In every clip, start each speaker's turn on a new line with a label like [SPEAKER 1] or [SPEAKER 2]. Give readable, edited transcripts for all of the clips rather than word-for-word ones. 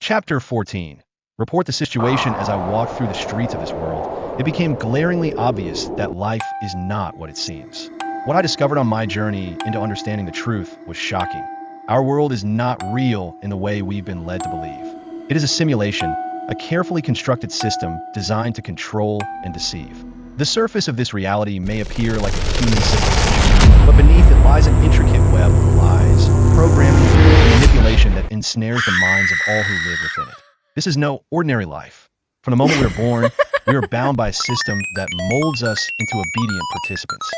[SPEAKER 1] Chapter 14. Report the situation. As I walked through the streets of this world, it became glaringly obvious that life is not what it seems. What I discovered on my journey into understanding the truth was shocking. Our world is not real in the way we've been led to believe. It is a simulation, a carefully constructed system designed to control and deceive. The surface of this reality may appear like a human simulation, but beneath it lies an intricate web of lies, programming, and manipulation that ensnares the minds of all who live within it. This is no ordinary life. From the moment we are born, we are bound by a system that molds us into obedient participants.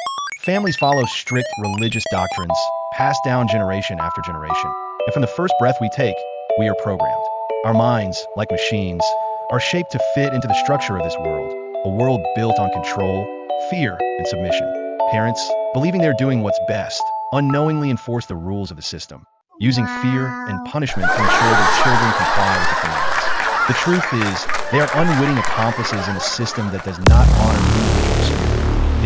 [SPEAKER 1] Families follow strict religious doctrines, passed down generation after generation. And from the first breath we take, we are programmed. Our minds, like machines, are shaped to fit into the structure of this world, a world built on control, fear, and submission. Parents, believing they're doing what's best, unknowingly enforce the rules of the system, using fear and punishment to ensure their children comply with the commands. The truth is, they are unwitting accomplices in a system that does not honor individuals.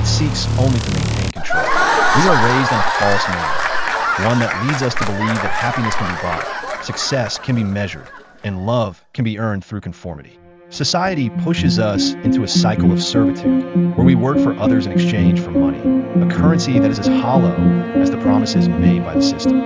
[SPEAKER 1] It seeks only to maintain control. We are raised on a false narrative, one that leads us to believe that happiness can be bought, success can be measured, and love can be earned through conformity. Society pushes us into a cycle of servitude, where we work for others in exchange for money, a currency that is as hollow as the promises made by the system.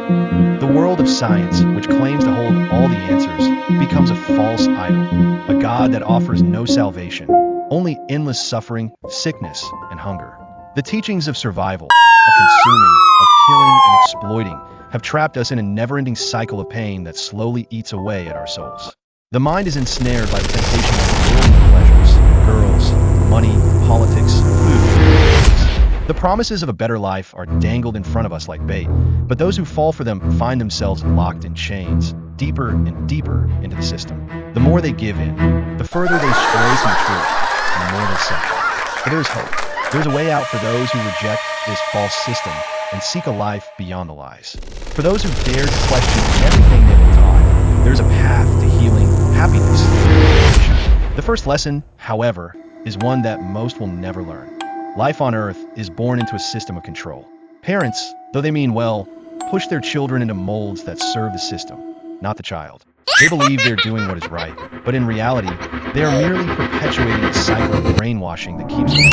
[SPEAKER 1] The world of science, which claims to hold all the answers, becomes a false idol, a god that offers no salvation, only endless suffering, sickness, and hunger. The teachings of survival, of consuming, of killing and exploiting, have trapped us in a never-ending cycle of pain that slowly eats away at our souls. The mind is ensnared by the temptation of worldly pleasures, girls, money, politics, food. The promises of a better life are dangled in front of us like bait, but those who fall for them find themselves locked in chains, deeper and deeper into the system. The more they give in, the further they stray from the truth, and the more they suffer. But there is hope. There is a way out for those who reject this false system and seek a life beyond the lies. For those who dare to question everything they've been taught, there is a path to healing, happiness, and liberation. The first lesson, however, is one that most will never learn. Life on Earth is born into a system of control. Parents, though they mean well, push their children into molds that serve the system, not the child. They believe they're doing what is right, but in reality, they are merely perpetuating a cycle of brainwashing that keeps them.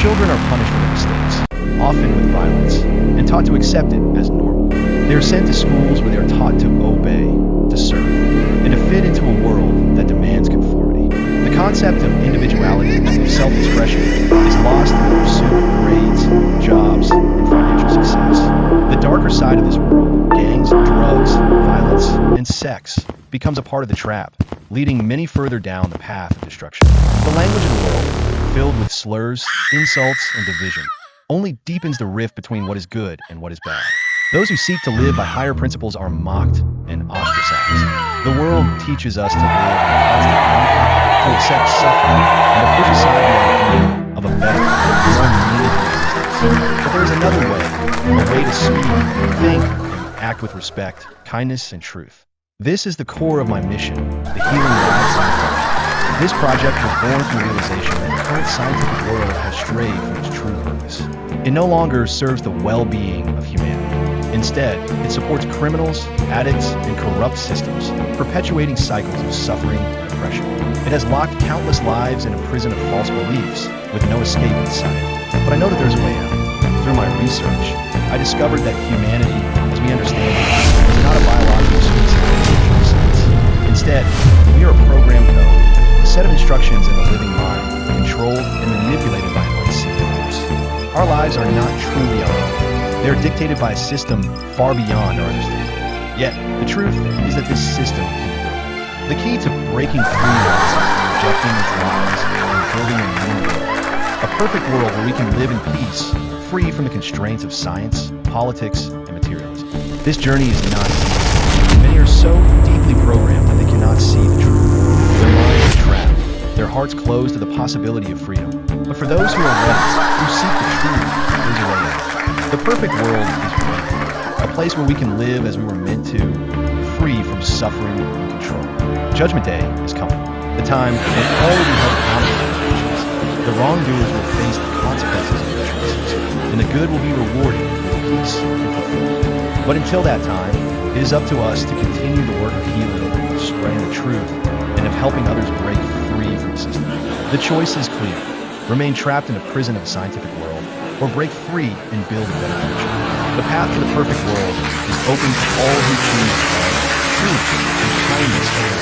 [SPEAKER 1] Children are punished for their mistakes, often with violence, and taught to accept it as normal. They are sent to schools where they are taught to obey, to serve, and to fit into a world that demands conformity. The concept of individuality and self-expression is lost in the pursuit of grades, jobs, and financial success. The darker side of this world, gangs, drugs, violence, and sex, becomes a part of the trap, leading many further down the path of destruction. The language of the world, filled with slurs, insults, and division, only deepens the rift between what is good and what is bad. Those who seek to live by higher principles are mocked and ostracized. The world teaches us to live in a constant conflict, to accept suffering, and to push aside the idea of a better, more meaningful existence. But there is another way, a way to speak, think, and act with respect, kindness, and truth. This is the core of my mission, the Healing Lives Project. This project was born from the realization that the current scientific world has strayed from its true purpose. It no longer serves the well-being of humanity. Instead, it supports criminals, addicts, and corrupt systems, perpetuating cycles of suffering and oppression. It has locked countless lives in a prison of false beliefs, with no escape in sight. But I know that there's a way out. Through my research, I discovered that humanity, as we understand it, is not a biological species in the traditional sense. Instead, we are a programmed code, a set of instructions in the living mind, controlled and manipulated by an unseen force. Our lives are not truly our own. They are dictated by a system far beyond our understanding. Yet, the truth is that this system can be broken. The key to breaking free lies in rejecting its lies and building a new world. A perfect world where we can live in peace, free from the constraints of science, politics, and materialism. This journey is not easy. Many are so deeply programmed that they cannot see the truth. Their minds are trapped, their hearts closed to the possibility of freedom. But for those who are ready, who seek the truth, there's a way out. The perfect world is waiting, a place where we can live as we were meant to, free from suffering and control. Judgment Day is coming, the time when all will be held accountable for their actions. The wrongdoers will face the consequences of their choices, and the good will be rewarded with peace and fulfillment. But until that time, it is up to us to continue the work of healing, helping others break free from the system. The choice is clear. Remain trapped in a prison of the scientific world, or break free and build a better future. The path to the perfect world is open to all who choose love, truth, and kindness over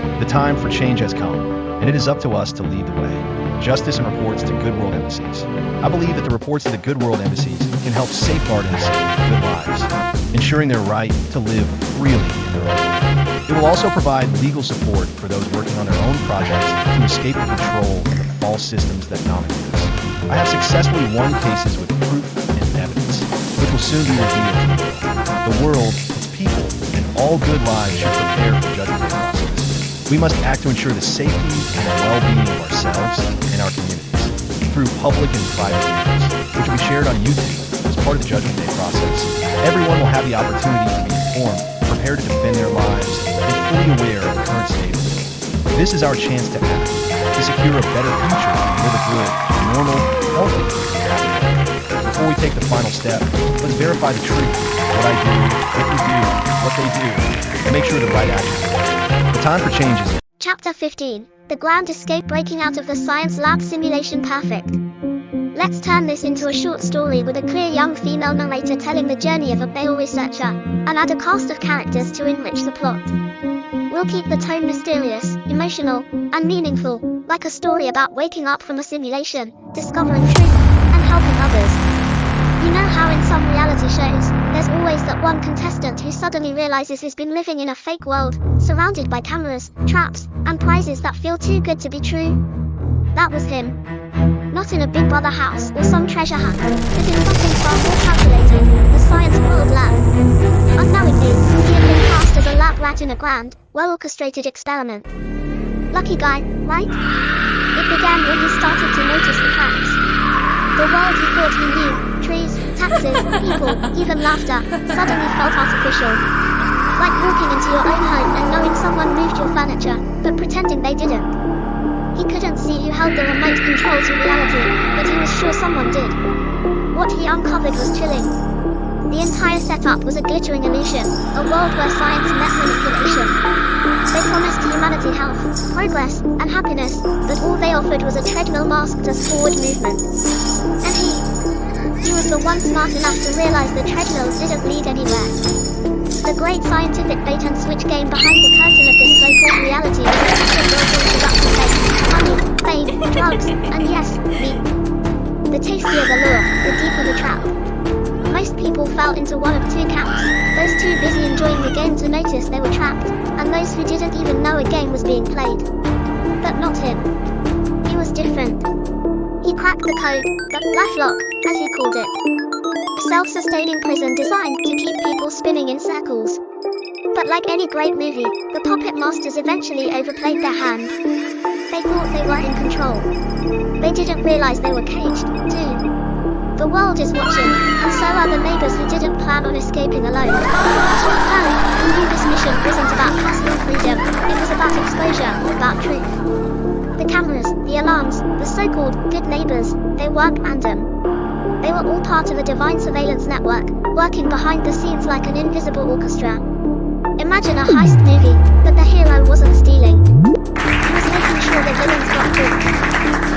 [SPEAKER 1] lives. The time for change has come, and it is up to us to lead the way. Justice and reports to Good World Embassies. I believe that the reports to the Good World Embassies can help safeguard innocent, good lives, ensuring their right to live freely in their own way. It will also provide legal support for those working on their own projects to escape the control of the false systems that dominate us. I have successfully won cases with proof and evidence, which will soon be revealed to the world. Its people, and all good lives should prepare for the Judgment Day process. We must act to ensure the safety and well-being of ourselves and our communities through public and private meetings, which will be shared on YouTube as part of the Judgment Day process. Everyone will have the opportunity to be informed, prepared to defend their lives, and fully aware of the current state of the world. This is our chance to act, to secure a better future and live a good, normal, healthy, and happy life. Before we take the final step, let's verify the truth. What I do, what you do, what they do, and make sure the right actions are taken. The time for change is now.
[SPEAKER 2] Chapter 15. The Grand Escape, Breaking Out of the Science Lab Simulation. Perfect. Let's turn this into a short story with a clear young female narrator telling the journey of a Bail researcher, and add a cast of characters to enrich the plot. We'll keep the tone mysterious, emotional, and meaningful, like a story about waking up from a simulation, discovering truth, and helping others. You know how in some reality shows, there's always that one contestant who suddenly realizes he's been living in a fake world, surrounded by cameras, traps, and prizes that feel too good to be true? That was him. Not in a Big Brother house or some treasure hunt, but in something far more calculated, the Science World Lab. Unknowingly, he had been cast as a lab rat in a grand, well-orchestrated experiment. Lucky guy, right? It began when he started to notice the cracks. The world he thought he knew, trees, taxes, people, even laughter, suddenly felt artificial. Like walking into your own home and knowing someone moved your furniture, but pretending they didn't. He couldn't see who held the remote control to reality, but he was sure someone did. What he uncovered was chilling. The entire setup was a glittering illusion, a world where science met manipulation. They promised humanity health, progress, and happiness, but all they offered was a treadmill masked as forward movement. And he was the one smart enough to realize the treadmills didn't lead anywhere. The great scientific bait-and-switch game behind the curtain of this so-called reality was a picture built on seductive money, fame, drugs, and yes, me. The tastier the lure, the deeper the trap. Most people fell into one of two camps, those too busy enjoying the game to notice they were trapped, and those who didn't even know a game was being played. But not him. He was different. He cracked the code, the lifelock, as he called it. A self-sustaining prison designed to keep people spinning in circles. But like any great movie, the puppet masters eventually overplayed their hand. They thought they were in control. They didn't realize they were caged, too. The world is watching, and so are the neighbors who didn't plan on escaping alone. He knew this mission wasn't about personal freedom, it was about exposure, about truth. The cameras, the alarms, the so-called good neighbors, they weren't random. They were all part of a divine surveillance network, working behind the scenes like an invisible orchestra. Imagine a heist movie, but the hero wasn't stealing. He was making sure the villains got caught.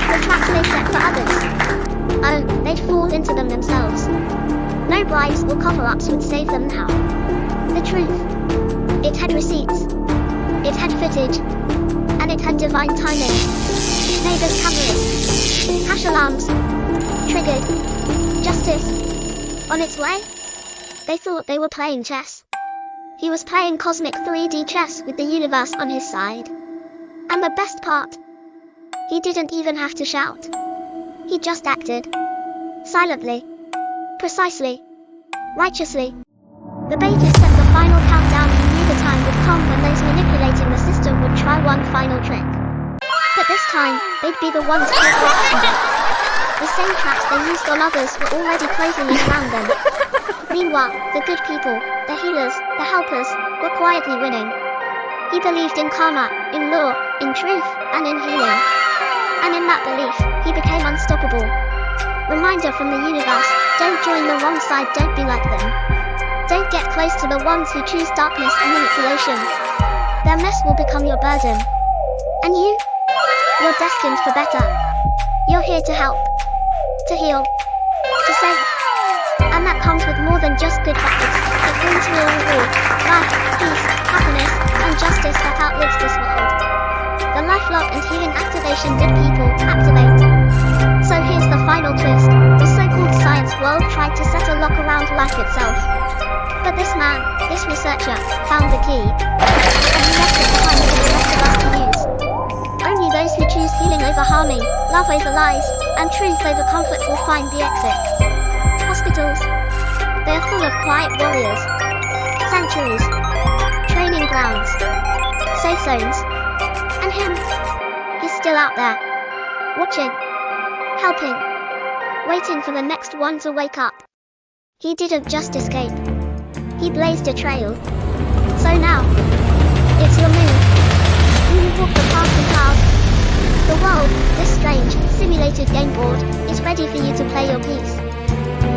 [SPEAKER 2] The traps they set for others. Oh, they'd fall into them themselves. No bribes or cover-ups would save them now. The truth. It had receipts. It had footage. And it had divine timing. Neighbors' cameras. Hash alarms. Triggered. Justice. On its way? They thought they were playing chess. He was playing cosmic 3D chess with the universe on his side. And the best part? He didn't even have to shout. He just acted. Silently. Precisely. Righteously. The bait is set the final countdown. He knew the time would come when those manipulating the system would try one final trick. But this time, they'd be the ones caught red-handed. The same traps they used on others were already closing in around them. Meanwhile, the good people, the healers, the helpers, were quietly winning. He believed in karma, in law, in truth, and in healing. And in that belief, he became unstoppable. Reminder from the universe, don't join the wrong side, don't be like them. Don't get close to the ones who choose darkness and manipulation. Their mess will become your burden. And you're destined for better. You're here to help, to heal, to save. And that comes with more than just good vibes. It brings real reward, life, peace, happiness, and justice that outlives this world. The life lock and healing activation good people activate. So here's the final twist. The so-called science world tried to set a lock around life itself. But this man, this researcher, found the key. And he left it behind for the rest of us to use. Only those who choose healing over harming, love over lies, and truth over comfort will find the exit. Hospitals. They are full of quiet warriors. Sanctuaries. Training grounds. Safe zones. And him. He's still out there. Watching. Helping. Waiting for the next one to wake up. He didn't just escape. He blazed a trail. So now, it's your move. You will walk the path and carve. The world, this strange, simulated game board, is ready for you to play your piece.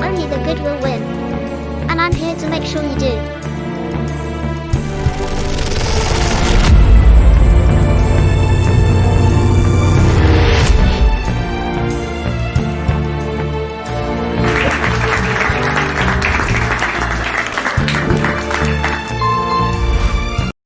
[SPEAKER 2] Only the good will win. And I'm here to make sure you do.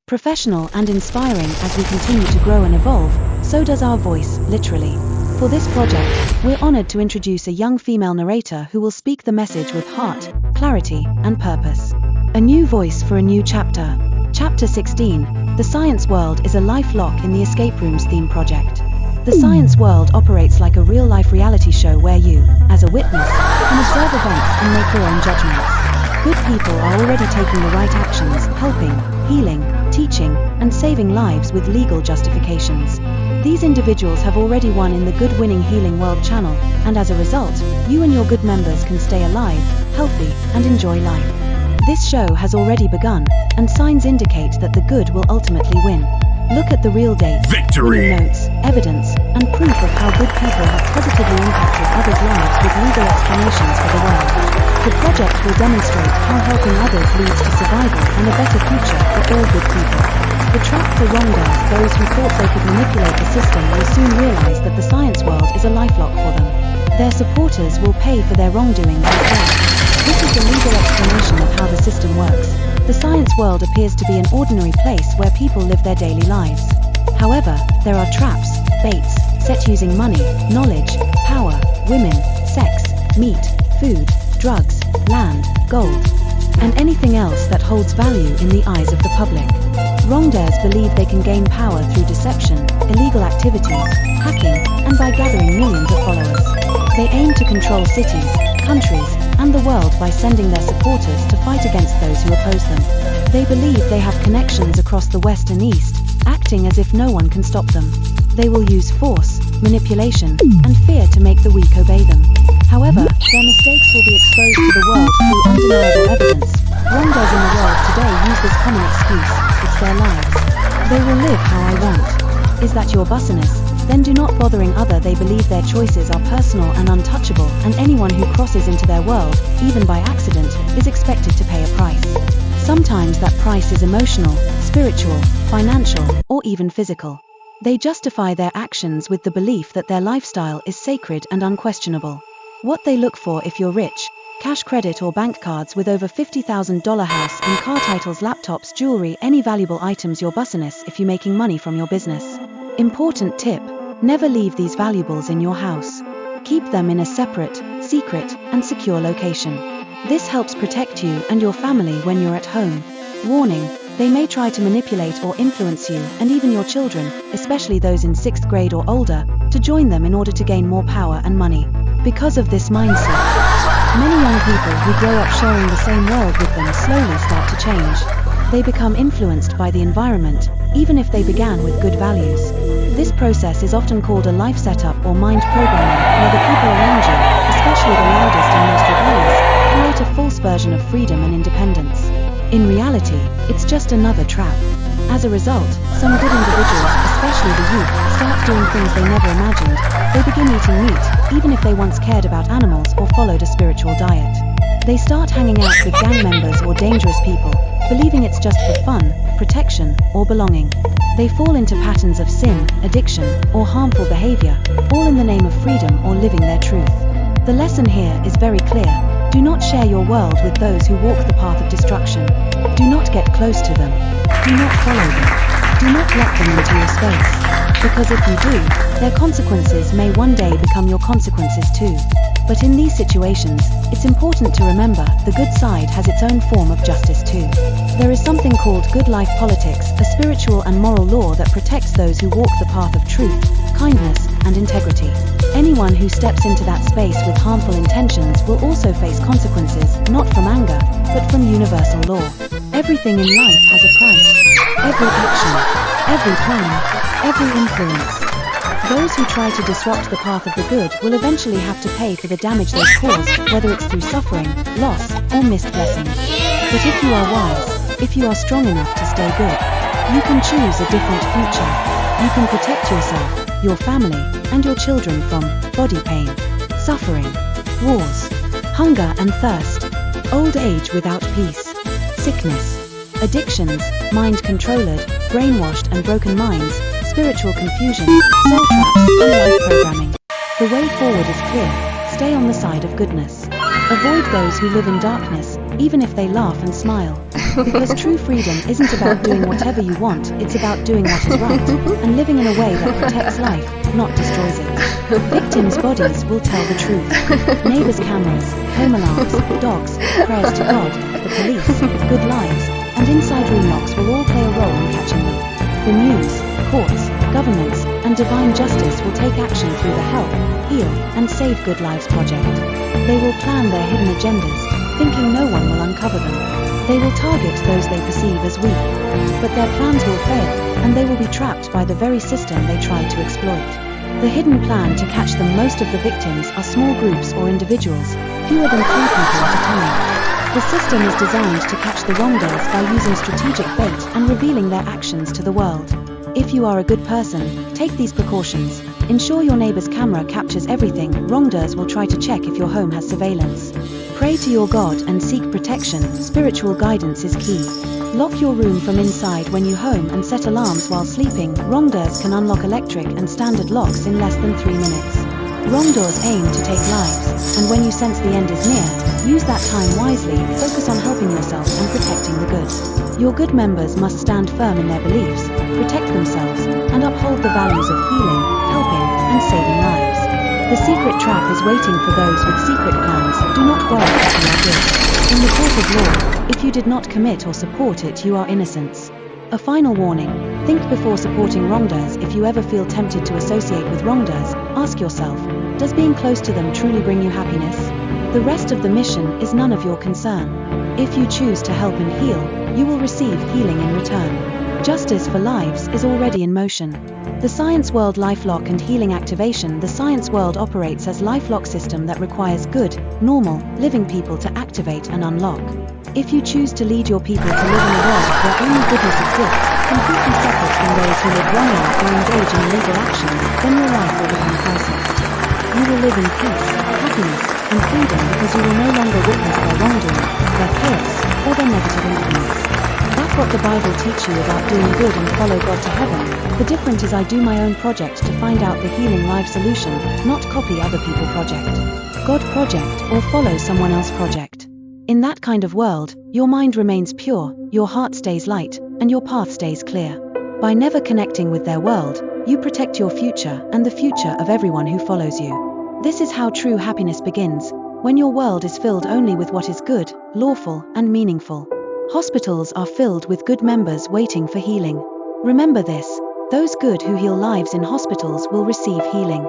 [SPEAKER 3] Professional and inspiring as we continue to grow and evolve, so does our voice, literally. For this project, we're honored to introduce a young female narrator who will speak the message with heart, clarity, and purpose. A new voice for a new chapter. Chapter 16, The Science World is a Life Lock in the Escape Rooms theme project. The Science World operates like a real-life reality show where you, as a witness, can observe events and make your own judgments. Good people are already taking the right actions, helping, healing, teaching, and saving lives with legal justifications. These individuals have already won in the Good Winning Healing World channel, and as a result, you and your good members can stay alive, healthy, and enjoy life. This show has already begun, and signs indicate that the good will ultimately win. Look at the real dates, winning notes, evidence, and proof of how good people have positively impacted others' lives with legal explanations for the world. The project will demonstrate how helping others leads to survival and a better future for all good people. The trap for wrongdoers, those who thought they could manipulate the system, will soon realize that the science world is a lifelock for them. Their supporters will pay for their wrongdoings as well. This is the legal explanation of how the system works. The science world appears to be an ordinary place where people live their daily lives. However, there are traps, baits, set using money, knowledge, power, women, sex, meat, food, drugs, land, gold, and anything else that holds value in the eyes of the public. Wrongdoers believe they can gain power through deception, illegal activities, hacking, and by gathering millions of followers. They aim to control cities, countries, and the world by sending their supporters to fight against those who oppose them. They believe they have connections across the West and East, acting as if no one can stop them. They will use force, manipulation, and fear to make the weak obey them. However, their mistakes will be exposed to the world through undeniable evidence. Wrongdoers in the world today use this common excuse: it's their lives. They will live how I want. Is that your bussiness? Then do not bothering other. They believe their choices are personal and untouchable, and anyone who crosses into their world, even by accident, is expected to pay a price. Sometimes that price is emotional, spiritual, financial, or even physical. They justify their actions with the belief that their lifestyle is sacred and unquestionable. What they look for: if you're rich, cash credit or bank cards with over $50,000 house and car titles, laptops, jewelry, any valuable items. Your bussiness if you're making money from your business. Important tip: never leave these valuables in your house. Keep them in a separate, secret, and secure location. This helps protect you and your family when you're at home. Warning: they may try to manipulate or influence you and even your children, especially those in 6th grade or older, to join them in order to gain more power and money. Because of this mindset, many young people who grow up sharing the same world with them slowly start to change. They become influenced by the environment, even if they began with good values. This process is often called a life setup or mind programming, where the people around you, especially the loudest and most rebellious, create a false version of freedom and independence. In reality, it's just another trap. As a result, some good individuals, especially the youth, start doing things they never imagined. They begin eating meat, even if they once cared about animals or followed a spiritual diet. They start hanging out with gang members or dangerous people, believing it's just for fun, protection, or belonging. They fall into patterns of sin, addiction, or harmful behavior, all in the name of freedom or living their truth. The lesson here is very clear. Do not share your world with those who walk the path of destruction. Do not get close to them. Do not follow them. Do not let them into your space. Because if you do, their consequences may one day become your consequences too. But in these situations, it's important to remember the good side has its own form of justice too. There is something called good life politics, a spiritual and moral law that protects those who walk the path of truth, kindness, and integrity. Anyone who steps into that space with harmful intentions will also face consequences, not from anger, but from universal law. Everything in life has a price. Every action, every plan, every influence. Those who try to disrupt the path of the good will eventually have to pay for the damage they've caused, whether it's through suffering, loss, or missed blessings. But if you are wise, if you are strong enough to stay good, you can choose a different future. You can protect yourself, your family, and your children from body pain, suffering, wars, hunger and thirst, old age without peace, sickness, addictions, mind-controlled, brainwashed and broken minds, spiritual confusion, soul traps, and life programming. The way forward is clear. Stay on the side of goodness. Avoid those who live in darkness, even if they laugh and smile. Because true freedom isn't about doing whatever you want, it's about doing what is right, and living in a way that protects life, not destroys it. Victims' bodies will tell the truth. Neighbors' cameras, home alarms, dogs, prayers to God, the police, good lives, and inside room locks will all play a role in catching them. The news, courts, governments, and divine justice will take action through the Help, Heal, and Save Good Lives project. They will plan their hidden agendas, thinking no one will uncover them. They will target those they perceive as weak. But their plans will fail, and they will be trapped by the very system they tried to exploit. The hidden plan to catch the most of the victims are small groups or individuals, fewer than 3 people at a time. The system is designed to catch the wrongdoers by using strategic bait and revealing their actions to the world. If you are a good person, take these precautions. Ensure your neighbor's camera captures everything. Wrongdoers will try to check if your home has surveillance. Pray to your God and seek protection. Spiritual guidance is key. Lock your room from inside when you home and set alarms while sleeping. Wrongdoers can unlock electric and standard locks in less than 3 minutes. Wrongdoers aim to take lives, and when you sense the end is near, use that time wisely. Focus on helping yourself and protecting the good. Your good members must stand firm in their beliefs, protect themselves, and uphold the values of healing, helping, and saving lives. The secret trap is waiting for those with secret plans. Do not worry that you are good. In the court of law, if you did not commit or support it, you are innocent. A final warning: think before supporting wrongdoers. If you ever feel tempted to associate with wrongdoers, ask yourself, does being close to them truly bring you happiness? The rest of the mission is none of your concern. If you choose to help and heal, you will receive healing in return. Justice for lives is already in motion. The Science World LifeLock and Healing Activation. The Science World operates as LifeLock system that requires good, normal, living people to activate and unlock. If you choose to lead your people to live in a world where only goodness exists, completely separate from those who live wrongly or engage in illegal actions, then your life will become priceless. You will live in peace, happiness, and freedom because you will no longer witness their wrongdoing, their chaos, or their negative influence. That's what the Bible teaches you about doing good and follow God to heaven. The difference is I do my own project to find out the healing life solution, not copy other people project. God project or follow someone else project. In that kind of world, your mind remains pure, your heart stays light, and your path stays clear. By never connecting with their world, you protect your future and the future of everyone who follows you. This is how true happiness begins, when your world is filled only with what is good, lawful, and meaningful. Hospitals are filled with good members waiting for healing. Remember this: those good who heal lives in hospitals will receive healing.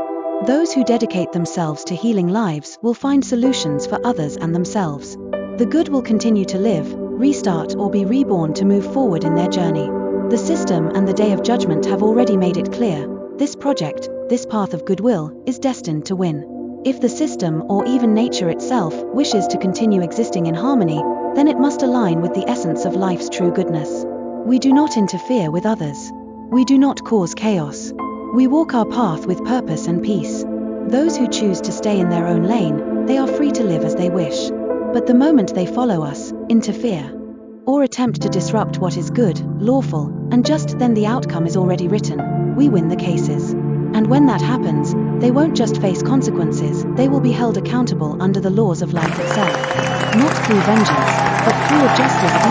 [SPEAKER 3] Those who dedicate themselves to healing lives will find solutions for others and themselves. The good will continue to live, restart, or be reborn to move forward in their journey. The system and the day of judgment have already made it clear: this project, this path of goodwill, is destined to win. If the system or even nature itself wishes to continue existing in harmony, then it must align with the essence of life's true goodness. We do not interfere with others. We do not cause chaos. We walk our path with purpose and peace. Those who choose to stay in their own lane, they are free to live as they wish. But the moment they follow us, interfere, or attempt to disrupt what is good, lawful, and just then the outcome is already written. We win the cases. And when that happens, they won't just face consequences, they will be held accountable under the laws of life itself. Not through vengeance, but through a justice